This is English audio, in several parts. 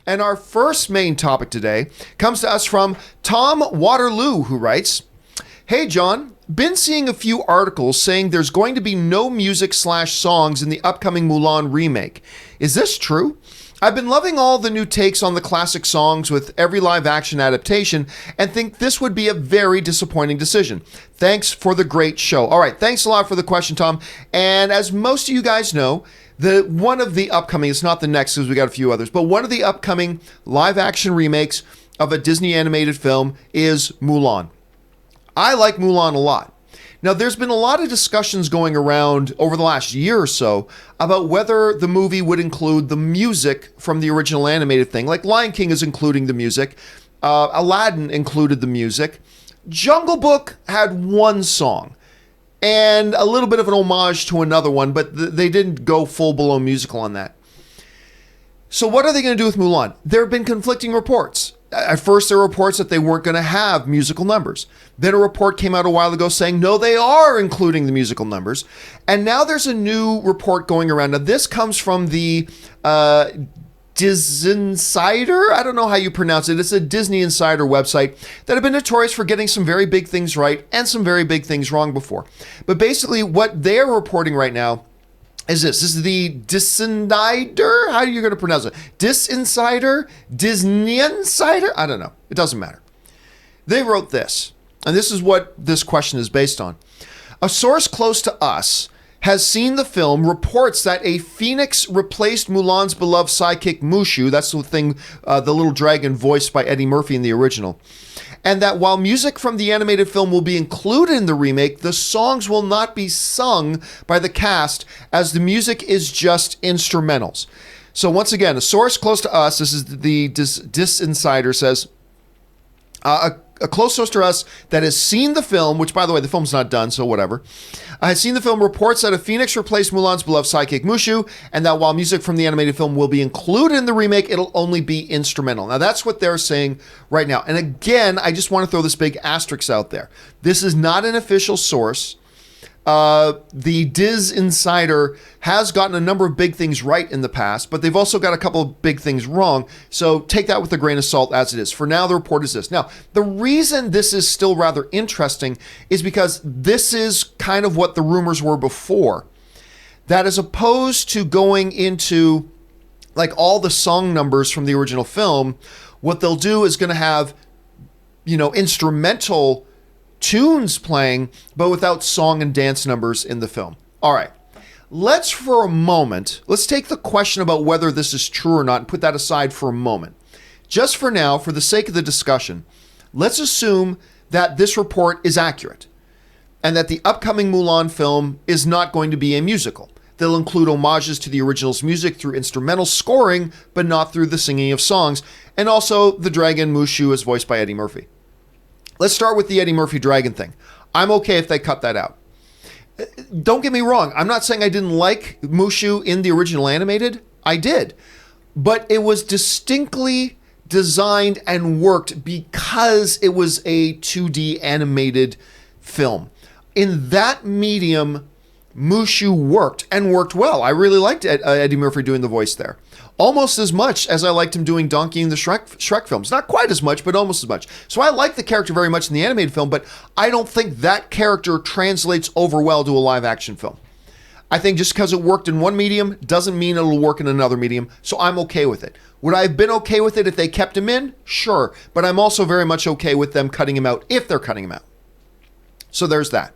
And our first main topic today comes to us from Tom Waterloo, who writes, "Hey, John, been seeing a few articles saying there's going to be no music/songs in the upcoming Mulan remake. Is this true? I've been loving all the new takes on the classic songs with every live-action adaptation and think this would be a very disappointing decision. Thanks for the great show." All right, thanks a lot for the question, Tom. And as most of you guys know, one of the upcoming, it's not the next because we got a few others, but one of the upcoming live-action remakes of a Disney animated film is Mulan. I like Mulan a lot. Now, there's been a lot of discussions going around over the last year or so about whether the movie would include the music from the original animated thing. Like Lion King is including the music. Aladdin included the music. Jungle Book had one song and a little bit of an homage to another one, but they didn't go full-blown musical on that. So what are they going to do with Mulan? There have been conflicting reports. At first, there were reports that they weren't going to have musical numbers. Then a report came out a while ago saying, no, they are including the musical numbers. And now there's a new report going around. Now, this comes from the Disney Insider. I don't know how you pronounce it. It's a Disney Insider website that have been notorious for getting some very big things right and some very big things wrong before. But basically, what they're reporting right now is this. This is the Disinsider. How are you going to pronounce it? Disinsider? Disney Insider? I don't know. It doesn't matter. They wrote this, and this is what this question is based on. A source close to us has seen the film, reports that a phoenix replaced Mulan's beloved sidekick Mushu. That's the thing, the little dragon voiced by Eddie Murphy in the original. And that while music from the animated film will be included in the remake, the songs will not be sung by the cast, as the music is just instrumentals. So once again, a source close to us, this is the Disinsider, says, a close source to us that has seen the film, which, by the way, the film's not done, so whatever, has seen the film, reports that a phoenix replaced Mulan's beloved sidekick Mushu, and that while music from the animated film will be included in the remake, it'll only be instrumental. Now, that's what they're saying right now. And again, I just want to throw this big asterisk out there. This is not an official source. The Disinsider has gotten a number of big things right in the past, but they've also got a couple of big things wrong. So take that with a grain of salt as it is. For now, the report is this. Now, the reason this is still rather interesting is because this is kind of what the rumors were before. That as opposed to going into like all the song numbers from the original film, what they'll do is going to have, instrumental tunes playing, but without song and dance numbers in the film. All right, let's take the question about whether this is true or not and put that aside for a moment. Just for now, for the sake of the discussion, let's assume that this report is accurate and that the upcoming Mulan film is not going to be a musical. They'll include homages to the original's music through instrumental scoring, but not through the singing of songs. And also, the dragon Mushu is voiced by Eddie Murphy. Let's start with the Eddie Murphy dragon thing. I'm okay if they cut that out. Don't get me wrong. I'm not saying I didn't like Mushu in the original animated. I did. But it was distinctly designed and worked because it was a 2D animated film. In that medium, Mushu worked and worked well. I really liked Eddie Murphy doing the voice there. Almost as much as I liked him doing Donkey in the Shrek films. Not quite as much, but almost as much. So I like the character very much in the animated film, but I don't think that character translates over well to a live action film. I think just because it worked in one medium doesn't mean it'll work in another medium, so I'm okay with it. Would I have been okay with it if they kept him in? Sure, but I'm also very much okay with them cutting him out if they're cutting him out. So there's that.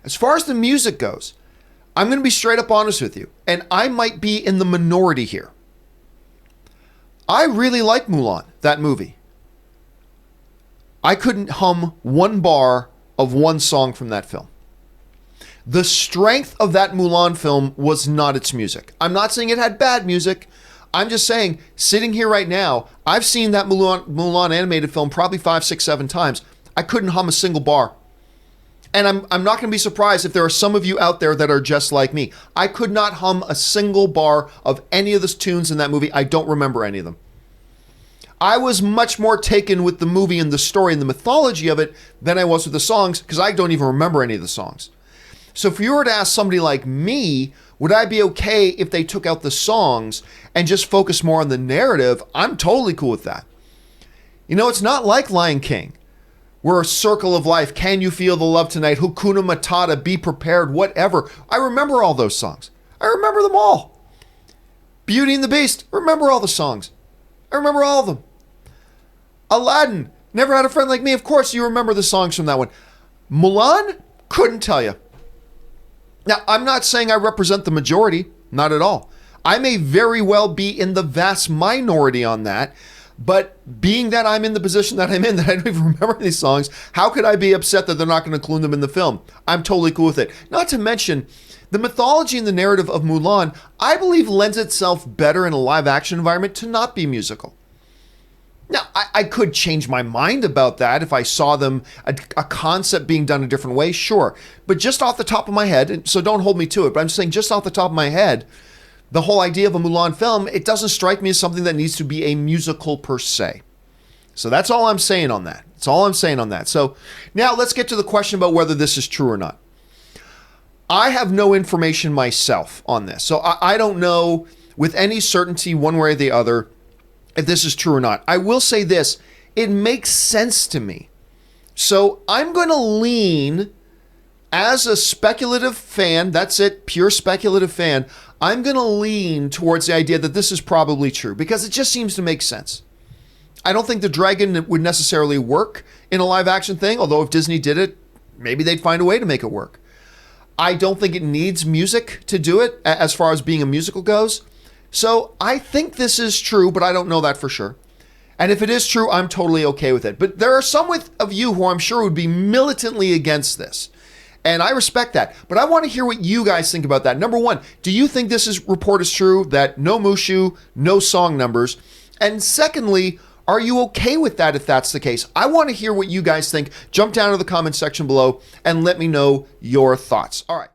As far as the music goes, I'm going to be straight up honest with you, and I might be in the minority here. I really like Mulan, that movie. I couldn't hum one bar of one song from that film. The strength of that Mulan film was not its music. I'm not saying it had bad music. I'm just saying, sitting here right now, I've seen that Mulan animated film probably 5, 6, 7 times. I couldn't hum a single bar. And I'm not going to be surprised if there are some of you out there that are just like me. I could not hum a single bar of any of the tunes in that movie. I don't remember any of them. I was much more taken with the movie and the story and the mythology of it than I was with the songs, because I don't even remember any of the songs. So if you were to ask somebody like me, would I be okay if they took out the songs and just focus more on the narrative? I'm totally cool with that. You know, it's not like Lion King. We're a circle of life. Can you feel the love tonight? Hakuna Matata, be prepared, whatever. I remember all those songs. I remember them all. Beauty and the Beast, remember all the songs. I remember all of them. Aladdin, Never Had a Friend Like Me. Of course, you remember the songs from that one. Mulan, couldn't tell you. Now, I'm not saying I represent the majority. Not at all. I may very well be in the vast minority on that. But being that I'm in the position that I'm in, that I don't even remember these songs, how could I be upset that they're not going to include them in the film? I'm totally cool with it. Not to mention, the mythology and the narrative of Mulan, I believe lends itself better in a live action environment to not be musical. Now, I could change my mind about that if I saw them, a concept being done a different way, sure. But just off the top of my head, and so don't hold me to it, but I'm saying just off the top of my head, the whole idea of a Mulan film, it doesn't strike me as something that needs to be a musical per se. So that's all I'm saying on that. That's all I'm saying on that. So now let's get to the question about whether this is true or not. I have no information myself on this. So I don't know with any certainty one way or the other if this is true or not. I will say this, it makes sense to me. So I'm going to lean, as a speculative fan, that's it, pure speculative fan, I'm going to lean towards the idea that this is probably true because it just seems to make sense. I don't think the dragon would necessarily work in a live action thing, although if Disney did it, maybe they'd find a way to make it work. I don't think it needs music to do it as far as being a musical goes. So I think this is true, but I don't know that for sure. And if it is true, I'm totally okay with it. But there are some of you who I'm sure would be militantly against this. And I respect that. But I want to hear what you guys think about that. Number one, do you think this report is true, that no Mushu, no song numbers? And secondly, are you okay with that if that's the case? I want to hear what you guys think. Jump down to the comment section below and let me know your thoughts. All right.